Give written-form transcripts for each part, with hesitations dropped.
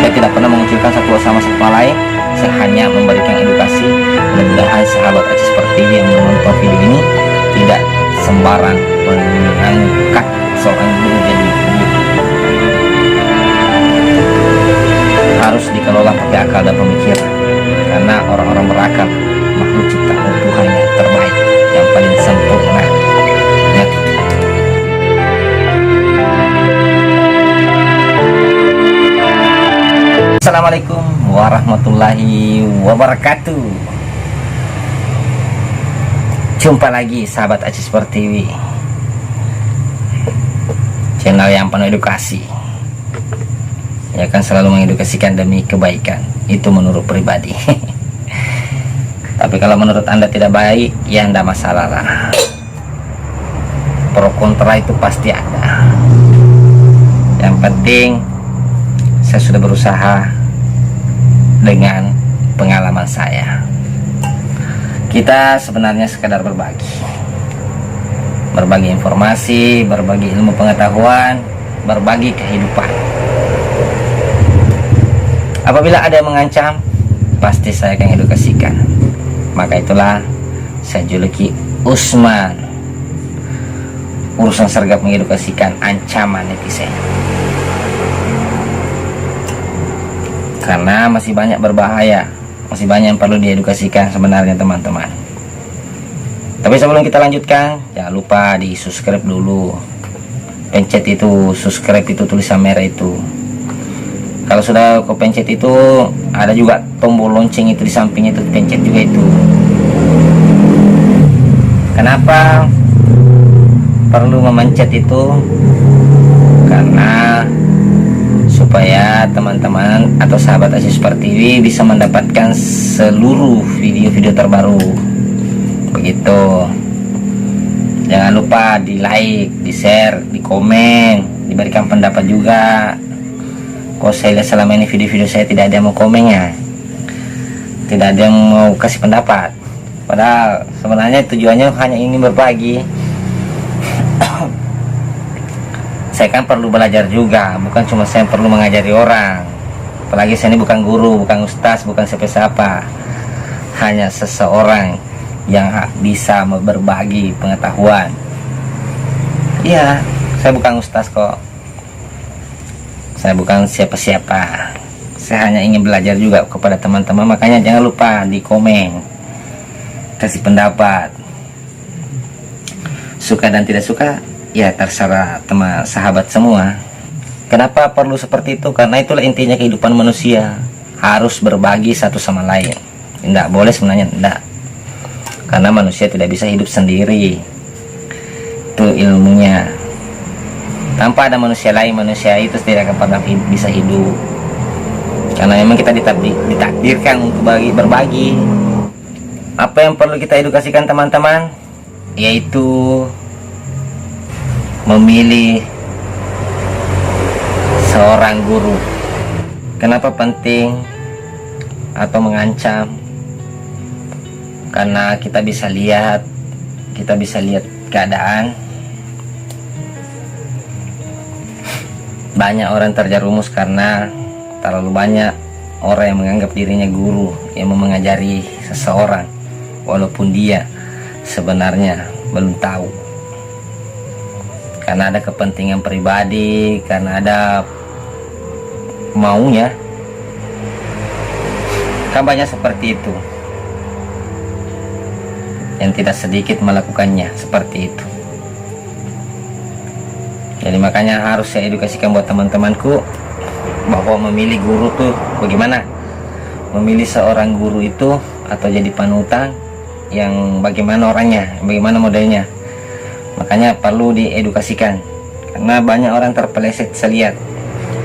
Saya tidak pernah mengucilkan satu sama lain. Saya hanya memberikan edukasi. Mudah-mudahan sahabat Aci seperti yang menonton video ini tidak sembarang mengangkat seorang guru jadi guru. Harus dikelola pakai akal dan pemikiran, karena orang-orang berakal makhluk ciptaan Tuhan yang terbaik, yang paling sempurna. Assalamualaikum warahmatullahi wabarakatuh. Jumpa lagi sahabat Aci Pertiwi, channel yang penuh edukasi, ya kan, selalu mengedukasikan demi kebaikan. Itu menurut pribadi. Tapi kalau menurut Anda tidak baik, ya Anda masalah lah. Pro kontra itu pasti ada. Yang penting saya sudah berusaha dengan pengalaman saya. Kita sebenarnya sekadar berbagi informasi, berbagi ilmu pengetahuan, berbagi kehidupan. Apabila ada yang mengancam, pasti saya akan edukasikan. Maka itulah saya juluki Usman, urusan sergap mengedukasikan ancaman netizen. Karena masih banyak berbahaya, masih banyak yang perlu diedukasikan sebenarnya teman-teman. Tapi sebelum kita lanjutkan, jangan lupa di subscribe dulu. Pencet itu subscribe, itu tulisan merah itu. Kalau sudah kau pencet itu, ada juga tombol lonceng itu di samping itu, pencet juga itu. Kenapa perlu memencet itu? Karena supaya teman-teman atau sahabat Aci Pertiwi bisa mendapatkan seluruh video-video terbaru. Begitu. Jangan lupa di like, di share, di komen, diberikan pendapat juga. Kok saya lihat selama ini video-video saya tidak ada yang mau komennya, tidak ada yang mau kasih pendapat. Padahal sebenarnya tujuannya hanya ingin berbagi. Saya kan perlu belajar juga, bukan cuma saya perlu mengajari orang. Apalagi saya ini bukan guru, bukan ustaz, bukan siapa-siapa. Hanya seseorang yang bisa berbagi pengetahuan. Iya, saya bukan ustaz kok. Saya bukan siapa-siapa. Saya hanya ingin belajar juga kepada teman-teman. Makanya jangan lupa di komen, kasih pendapat. Suka dan tidak suka, ya terserah teman sahabat semua. Kenapa perlu seperti itu? Karena itulah intinya kehidupan manusia, harus berbagi satu sama lain. Tidak boleh sebenarnya, tidak. Karena manusia tidak bisa hidup sendiri. Itu ilmunya. Tanpa ada manusia lain, manusia itu tidak akan pernah bisa hidup. Karena memang kita ditakdirkan untuk berbagi. Apa yang perlu kita edukasikan teman-teman? Yaitu memilih seorang guru. Kenapa penting atau mengancam? Karena kita bisa lihat keadaan. Banyak orang terjerumus karena terlalu banyak orang yang menganggap dirinya guru, yang mau mengajari seseorang, walaupun dia sebenarnya belum tahu. Karena ada kepentingan pribadi, karena ada maunya. Kan banyak seperti itu, yang tidak sedikit melakukannya seperti itu. Jadi makanya harus saya edukasikan buat teman-temanku bahwa memilih guru tuh bagaimana, memilih seorang guru itu atau jadi panutan yang bagaimana orangnya, bagaimana modelnya. Makanya perlu diedukasikan, karena banyak orang terpeleset. Saya lihat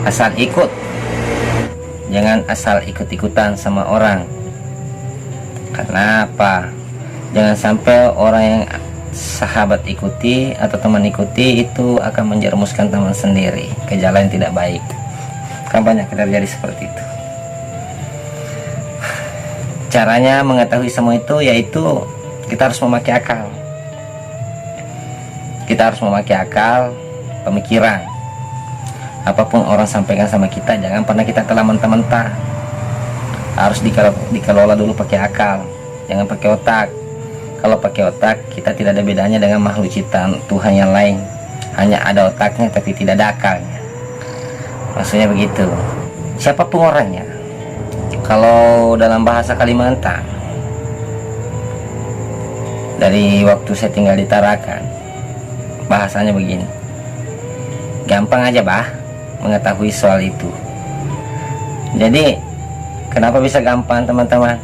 asal ikut, jangan asal ikut-ikutan sama orang. Karena apa? Jangan sampai orang yang sahabat ikuti atau teman ikuti itu akan menjerumuskan teman sendiri ke jalan yang tidak baik. Kan banyak terjadi seperti itu. Caranya mengetahui semua itu yaitu kita harus memakai akal. Kita harus memakai akal, pemikiran. Apapun orang sampaikan sama kita, jangan pernah kita telan mentah-mentah. Harus dikelola dulu pakai akal, jangan pakai otak. Kalau pakai otak, kita tidak ada bedanya dengan makhluk ciptaan Tuhan yang lain. Hanya ada otaknya tapi tidak ada akalnya. Maksudnya begitu. Siapapun orangnya, kalau dalam bahasa Kalimantan, dari waktu saya tinggal di Tarakan, bahasanya begini, gampang aja bah mengetahui soal itu. Jadi kenapa bisa gampang teman-teman?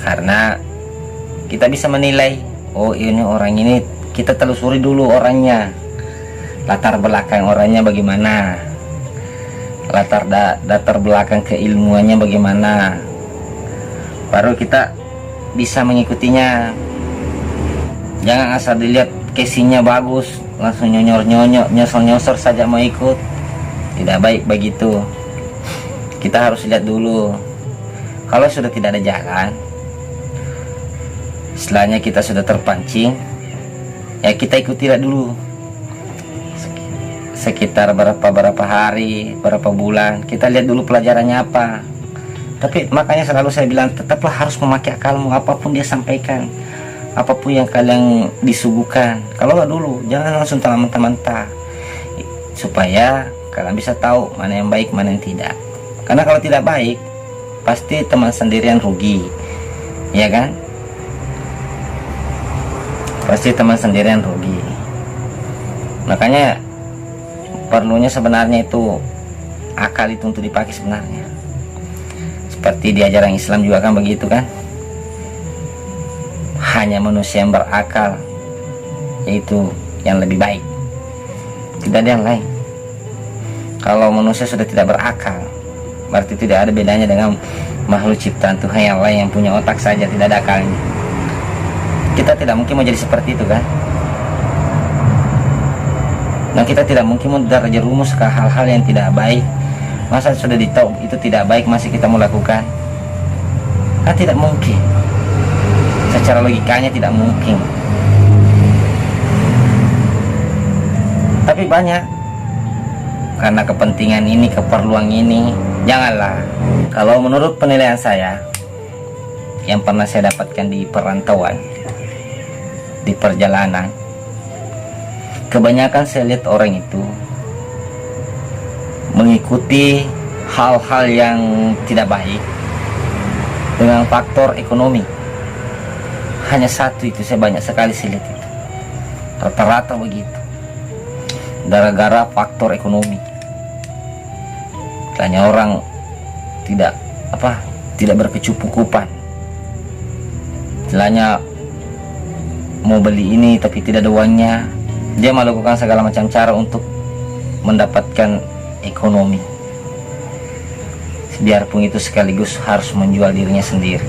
Karena kita bisa menilai, oh ini orang ini, kita telusuri dulu orangnya, latar belakang orangnya bagaimana, latar belakang keilmuannya bagaimana, baru kita bisa mengikutinya. Jangan asal dilihat casingnya bagus langsung nyosor saja mau ikut, tidak baik begitu. Kita harus lihat dulu. Kalau sudah tidak ada jalan, istilahnya kita sudah terpancing, ya kita ikutilah dulu sekitar berapa hari, berapa bulan, kita lihat dulu pelajarannya apa. Tapi makanya selalu saya bilang, tetaplah harus memakai akalmu. Apapun dia sampaikan, apapun yang kalian disuguhkan, kalau nggak dulu, jangan langsung telan mentah-mentah, supaya kalian bisa tahu mana yang baik, mana yang tidak. Karena kalau tidak baik, pasti teman sendirian rugi, ya kan? Pasti teman sendirian rugi. Makanya perlunya sebenarnya itu akal itu untuk dipakai sebenarnya. Seperti di ajaran Islam juga kan begitu kan? Hanya manusia yang berakal, yaitu yang lebih baik, tidak ada yang lain. Kalau manusia sudah tidak berakal, berarti tidak ada bedanya dengan makhluk ciptaan Tuhan yang lain yang punya otak saja tidak ada akalnya. Kita tidak mungkin menjadi seperti itu kan? Dan kita tidak mungkin menjerumus ke hal-hal yang tidak baik. Masa sudah ditahu itu tidak baik masih kita mau lakukan? Kan tidak mungkin. Secara logikanya tidak mungkin. Tapi banyak, karena kepentingan ini, keperluan ini, janganlah. Kalau menurut penilaian saya, yang pernah saya dapatkan di perantauan, di perjalanan, kebanyakan saya lihat orang itu mengikuti hal-hal yang tidak baik dengan faktor ekonomi. Hanya satu itu, saya banyak sekali sih lihat itu, rata-rata begitu, gara-gara faktor ekonomi. Hanya orang tidak berkecukupan, istilahnya mau beli ini tapi tidak ada uangnya, dia melakukan segala macam cara untuk mendapatkan ekonomi, biarpun itu sekaligus harus menjual dirinya sendiri.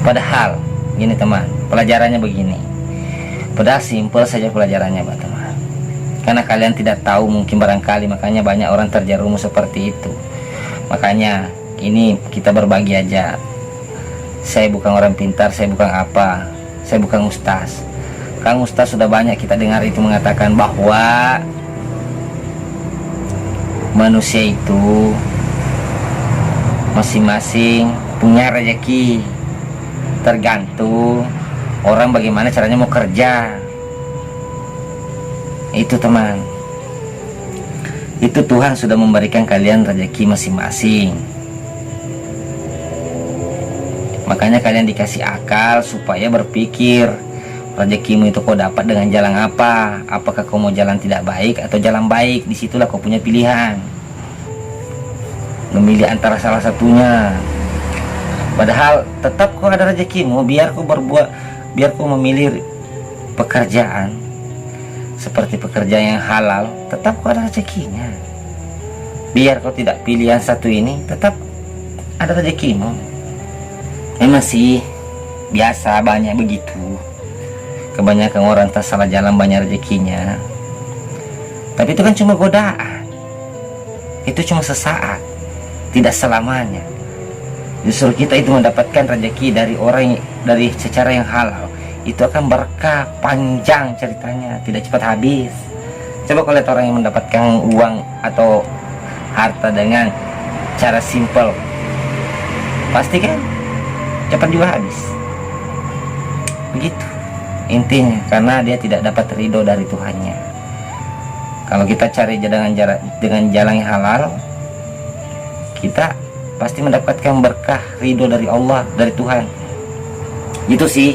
Padahal gini teman, pelajarannya begini, padahal simpel saja pelajarannya teman. Karena kalian tidak tahu mungkin barangkali, makanya banyak orang terjerumus seperti itu. Makanya ini kita berbagi aja. Saya bukan orang pintar, saya bukan apa, saya bukan ustaz. Kang ustaz sudah banyak kita dengar itu mengatakan bahwa manusia itu masing-masing punya rezeki, tergantung orang bagaimana caranya mau kerja. Itu teman, itu Tuhan sudah memberikan kalian rezeki masing-masing. Makanya kalian dikasih akal supaya berpikir, rezekimu itu kau dapat dengan jalan apa? Apakah kau mau jalan tidak baik atau jalan baik? Disitulah kau punya pilihan, memilih antara salah satunya. Padahal tetap kau ada rezekimu, biar kau memilih pekerjaan seperti pekerjaan yang halal, tetap kau ada rezekinya. Biar kau tidak pilih yang satu ini, tetap ada rezekimu. Memang sih biasa banyak begitu. Kebanyakan orang tak salah jalan banyak rezekinya. Tapi itu kan cuma godaan. Itu cuma sesaat, tidak selamanya. Justru kita itu mendapatkan rezeki dari orang, dari secara yang halal, itu akan berkah, panjang ceritanya, tidak cepat habis. Coba kalau lihat orang yang mendapatkan uang atau harta dengan cara simpel, pasti kan cepat juga habis. Begitu intinya, karena dia tidak dapat ridho dari Tuhannya. Kalau kita cari dengan jalan yang halal, kita pasti mendapatkan berkah, ridho dari Allah, dari Tuhan. Itu sih.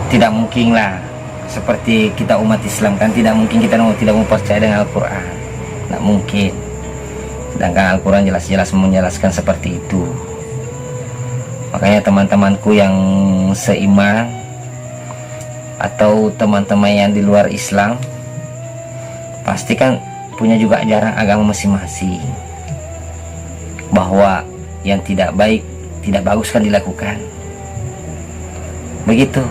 Tidak mungkin lah seperti kita umat Islam kan, tidak mungkin kita tidak mau percaya dengan Al-Quran. Tidak mungkin. Sedangkan Al-Quran jelas-jelas menjelaskan seperti itu. Makanya teman-temanku yang seiman atau teman-teman yang di luar Islam, pasti kan punya juga ajaran agama masing-masing, bahwa yang tidak baik, tidak bagus kan dilakukan. Begitu.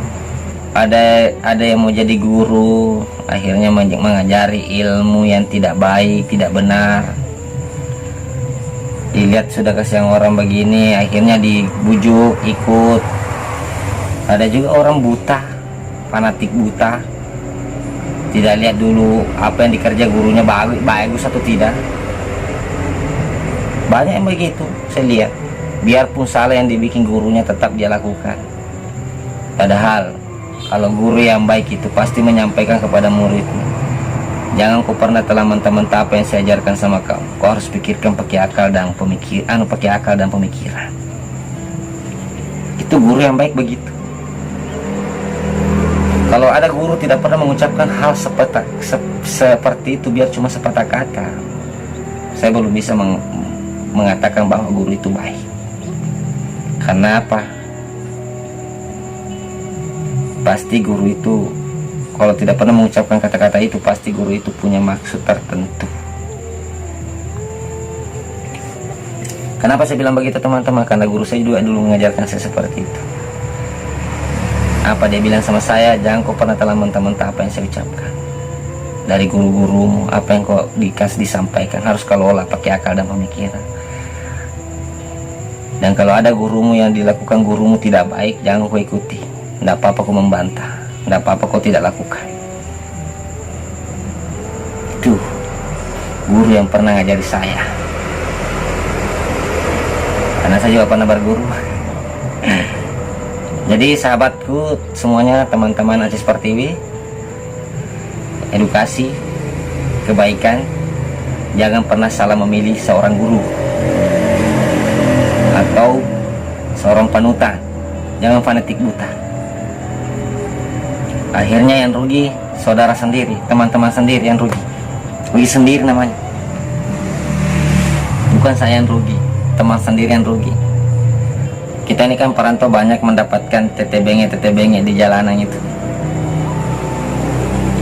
Ada yang mau jadi guru, akhirnya mengajari ilmu yang tidak baik, tidak benar. Dilihat sudah kasihan orang begini, akhirnya dibujuk ikut. Ada juga orang buta, fanatik buta, tidak lihat dulu apa yang dikerja gurunya bagus atau tidak. Banyak yang begitu saya lihat. Biarpun salah yang dibikin gurunya, tetap dia lakukan. Padahal kalau guru yang baik itu pasti menyampaikan kepada muridnya, jangan kau pernah telah mentah-mentah apa yang saya ajarkan sama kau. Kau harus pikirkan pakai akal dan pemikiran. Itu guru yang baik begitu. Kalau ada guru tidak pernah mengucapkan hal seperti itu, biar cuma sepatah kata, saya belum bisa mengatakan bahwa guru itu baik. Karena apa? Pasti guru itu, kalau tidak pernah mengucapkan kata-kata itu, pasti guru itu punya maksud tertentu. Kenapa saya bilang begitu teman-teman? Karena guru saya juga dulu mengajarkan saya seperti itu. Apa dia bilang sama saya? Jangan kau pernah telah mentah-mentah apa yang saya ucapkan. Dari guru-gurumu, apa yang kau disampaikan harus kau olah pakai akal dan pemikiran. Dan kalau ada gurumu yang dilakukan gurumu tidak baik, jangan kau ikuti. Tidak apa-apa kau membantah, tidak apa-apa kau tidak lakukan. Itu guru yang pernah ngajari saya. Karena saya juga pernah berguru. Jadi sahabatku semuanya, teman-teman Aziz Pertiwi, edukasi, kebaikan, jangan pernah salah memilih seorang guru atau seorang panutan. Jangan fanatik buta. Akhirnya yang rugi saudara sendiri, teman-teman sendiri yang rugi. Rugi sendiri namanya. Bukan saya yang rugi, teman sendiri yang rugi. Kita ini kan perantau, banyak mendapatkan tetebenge di jalanan itu,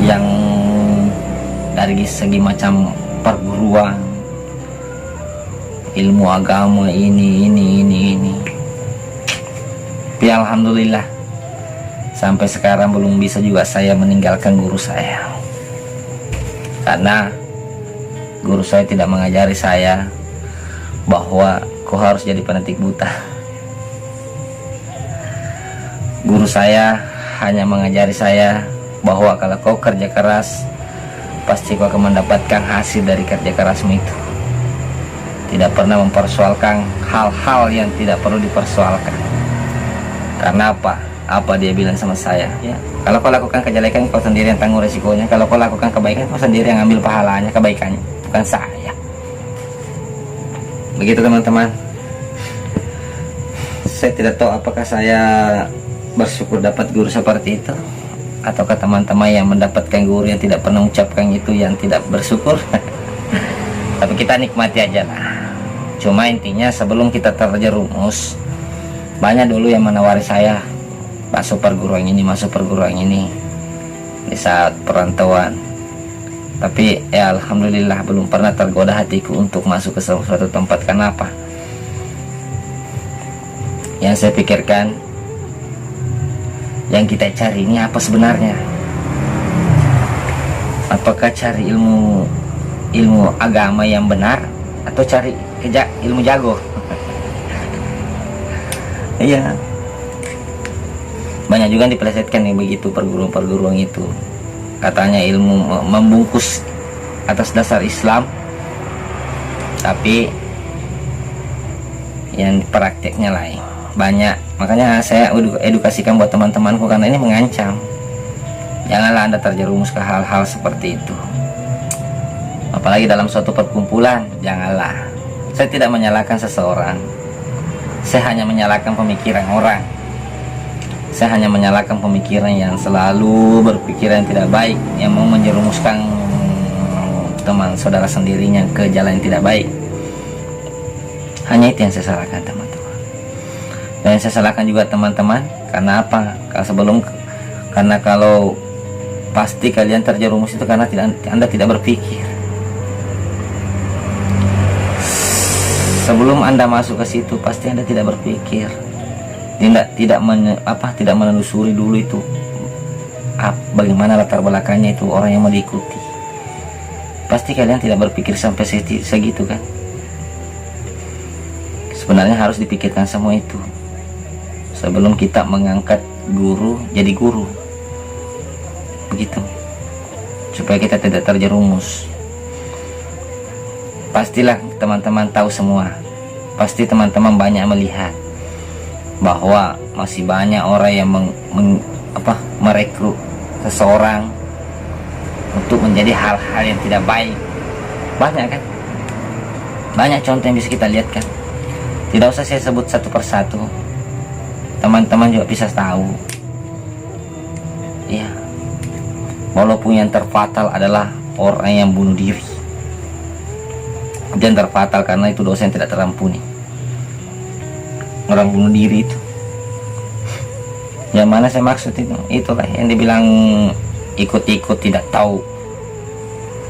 yang dari segi macam perguruan, ilmu agama ini. Tapi alhamdulillah sampai sekarang belum bisa juga saya meninggalkan guru saya, karena guru saya tidak mengajari saya bahwa kau harus jadi fanatik buta. Guru saya hanya mengajari saya bahwa kalau kau kerja keras, pasti kau akan mendapatkan hasil dari kerja kerasmu itu. Tidak pernah mempersoalkan hal-hal yang tidak perlu dipersoalkan. Karena apa? Apa dia bilang sama saya? Ya, kalau kau lakukan kejelekan, kau sendiri yang tanggung resikonya. Kalau kau lakukan kebaikan, kau sendiri yang ambil pahalanya, kebaikannya, bukan saya. Begitu teman-teman. Saya tidak tahu apakah saya bersyukur dapat guru seperti itu, ataukah teman-teman yang mendapatkan guru yang tidak pernah mengucapkan itu yang tidak bersyukur. Tapi kita nikmati aja lah. Cuma intinya sebelum kita terjerumus, banyak dulu yang menawari saya masuk perguruan ini, masuk perguruan ini di saat perantauan. Tapi ya alhamdulillah belum pernah tergoda hatiku untuk masuk ke suatu tempat. Kenapa? Yang saya pikirkan, yang kita cari ini apa sebenarnya? Apakah cari ilmu agama yang benar, atau cari ilmu jago? Iya, banyak juga dipelesetkan nih begitu perguruan-perguruan itu. katanya ilmu membungkus atas dasar Islam, tapi yang prakteknya lain banyak. Makanya saya edukasikan buat teman-temanku, karena ini mengancam. Janganlah Anda terjerumus ke hal-hal seperti itu, apalagi dalam suatu perkumpulan. Janganlah. Saya tidak menyalahkan seseorang, saya hanya menyalahkan pemikiran orang. Saya hanya menyalahkan pemikiran yang selalu berpikiran tidak baik, yang mau menjerumuskan teman saudara sendirinya ke jalan yang tidak baik. Hanya itu yang saya salahkan, teman-teman. Dan saya salahkan juga teman-teman, karena apa? Karena kalau pasti kalian terjerumus itu karena Anda tidak berpikir. Sebelum Anda masuk ke situ, pasti Anda tidak berpikir, tidak menelusuri dulu itu bagaimana latar belakangnya itu orang yang mau diikuti. Pasti kalian tidak berpikir sampai segitu kan? Sebenarnya harus dipikirkan semua itu sebelum kita mengangkat guru jadi guru, begitu, supaya kita tidak terjerumus. Pastilah teman-teman tahu semua, pasti teman-teman banyak melihat bahwa masih banyak orang yang merekrut seseorang untuk menjadi hal-hal yang tidak baik. Banyak kan? Banyak contoh yang bisa kita lihat kan? Tidak usah saya sebut satu persatu, teman-teman juga bisa tahu. Ya, walaupun yang terfatal adalah orang yang bunuh diri, dan terfatal karena itu dosa yang tidak terampuni. Orang bunuh diri itu, yang mana saya maksud itu, itulah yang dibilang ikut-ikut tidak tahu.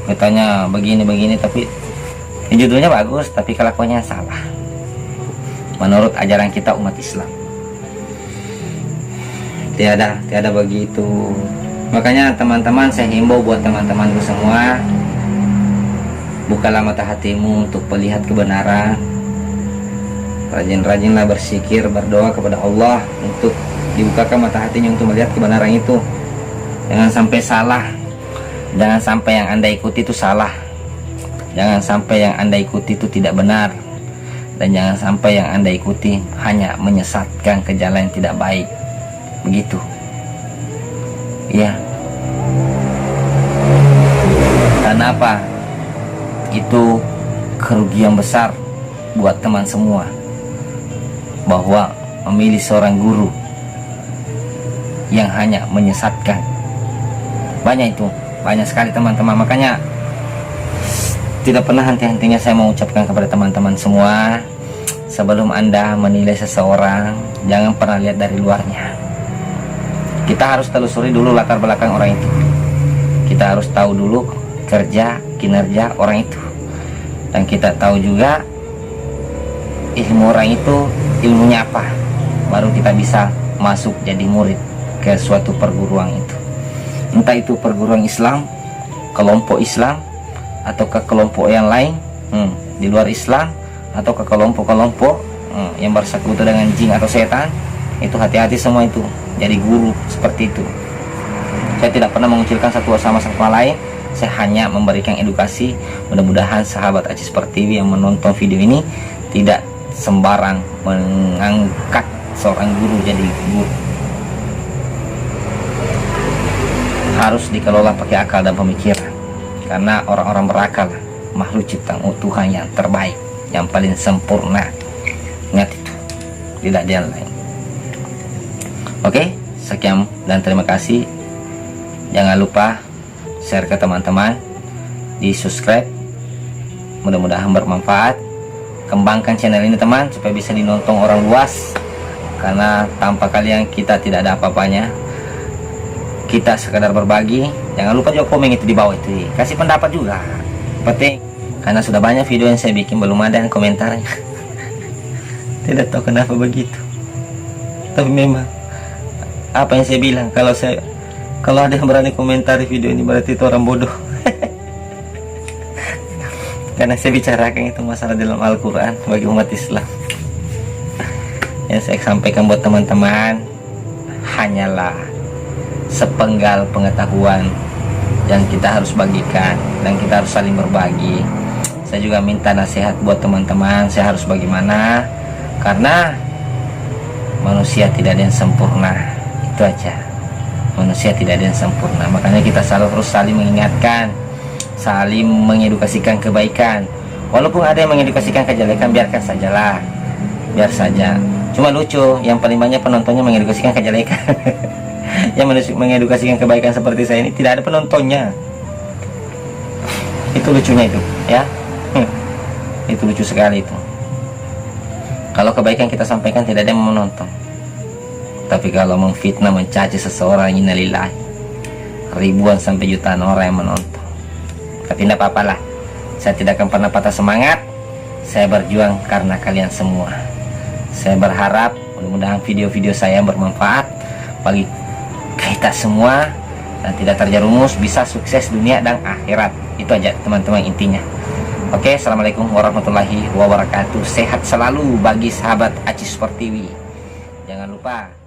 Katanya begini-begini, tapi judulnya bagus, tapi kelakuannya salah menurut ajaran kita umat Islam. Tiada begitu. Makanya teman-teman, saya himbau buat teman-temanku semua, bukalah mata hatimu untuk melihat kebenaran. Rajin-rajinlah berzikir, berdoa kepada Allah untuk dibukakan mata hatinya untuk melihat kebenaran itu. Jangan sampai salah, jangan sampai yang Anda ikuti itu salah, jangan sampai yang Anda ikuti itu tidak benar, dan jangan sampai yang Anda ikuti hanya menyesatkan ke jalan yang tidak baik. Begitu ya. Karena apa? Itu kerugian besar buat teman semua, bahwa memilih seorang guru yang hanya menyesatkan. Banyak itu, banyak sekali teman-teman. Makanya tidak pernah henti-hentinya saya mengucapkan kepada teman-teman semua, sebelum Anda menilai seseorang, jangan pernah lihat dari luarnya. Kita harus telusuri dulu latar belakang orang itu. Kita harus tahu dulu kerja, kinerja orang itu, dan kita tahu juga ilmu orang itu ilmunya apa, baru kita bisa masuk jadi murid ke suatu perguruan itu. Entah itu perguruan Islam, kelompok Islam, atau ke kelompok yang lain di luar Islam, atau ke kelompok-kelompok yang bersekutu dengan jin atau setan. Itu hati-hati semua itu jadi guru seperti itu. Saya tidak pernah mengucilkan satu sama lain, saya hanya memberikan edukasi. Mudah-mudahan sahabat Aziz Pertiwi yang menonton video ini tidak sembarang mengangkat seorang guru jadi guru. Harus dikelola pakai akal dan pemikiran, karena orang-orang berakal makhluk ciptaan Tuhan yang terbaik, yang paling sempurna. Ingat itu, tidak ada yang lain. Oke, sekian dan terima kasih. Jangan lupa share ke teman-teman, di subscribe, mudah-mudahan bermanfaat. Kembangkan channel ini teman, supaya bisa dinonton orang luas, karena tanpa kalian kita tidak ada apa-apanya. Kita sekadar berbagi. Jangan lupa juga komen itu di bawah itu, kasih pendapat juga penting, karena sudah banyak video yang saya bikin belum ada komentarnya. Tidak tahu kenapa begitu, tapi memang apa yang saya bilang, kalau ada yang berani komentari video ini berarti itu orang bodoh. Karena saya bicarakan itu masalah dalam Al-Quran bagi umat Islam. Yang saya sampaikan buat teman-teman hanyalah sepenggal pengetahuan dan kita harus bagikan, dan kita harus saling berbagi. Saya juga minta nasihat buat teman-teman, saya harus bagaimana, karena manusia tidak ada yang sempurna. Itu aja, manusia tidak ada yang sempurna. Makanya kita selalu harus saling mengingatkan, saling mengedukasikan kebaikan. Walaupun ada yang mengedukasikan kejelekan, biarkan sajalah, biar saja. Cuma lucu, yang paling banyak penontonnya mengedukasikan kejelekan. Yang mengedukasikan kebaikan seperti saya ini tidak ada penontonnya. Itu lucunya itu, ya. Itu lucu sekali itu. Kalau kebaikan kita sampaikan tidak ada yang menonton. Tapi kalau memfitnah, mencaci seseorang, innalillahi, ribuan sampai jutaan orang yang menonton. Tapi tidak apa-apalah, saya tidak akan pernah patah semangat. Saya berjuang karena kalian semua. Saya berharap mudah-mudahan video-video saya bermanfaat bagi kita semua dan tidak terjerumus, bisa sukses dunia dan akhirat. Itu aja teman-teman intinya. Oke, assalamualaikum warahmatullahi wabarakatuh. Sehat selalu bagi sahabat Aci Sport TV. Jangan lupa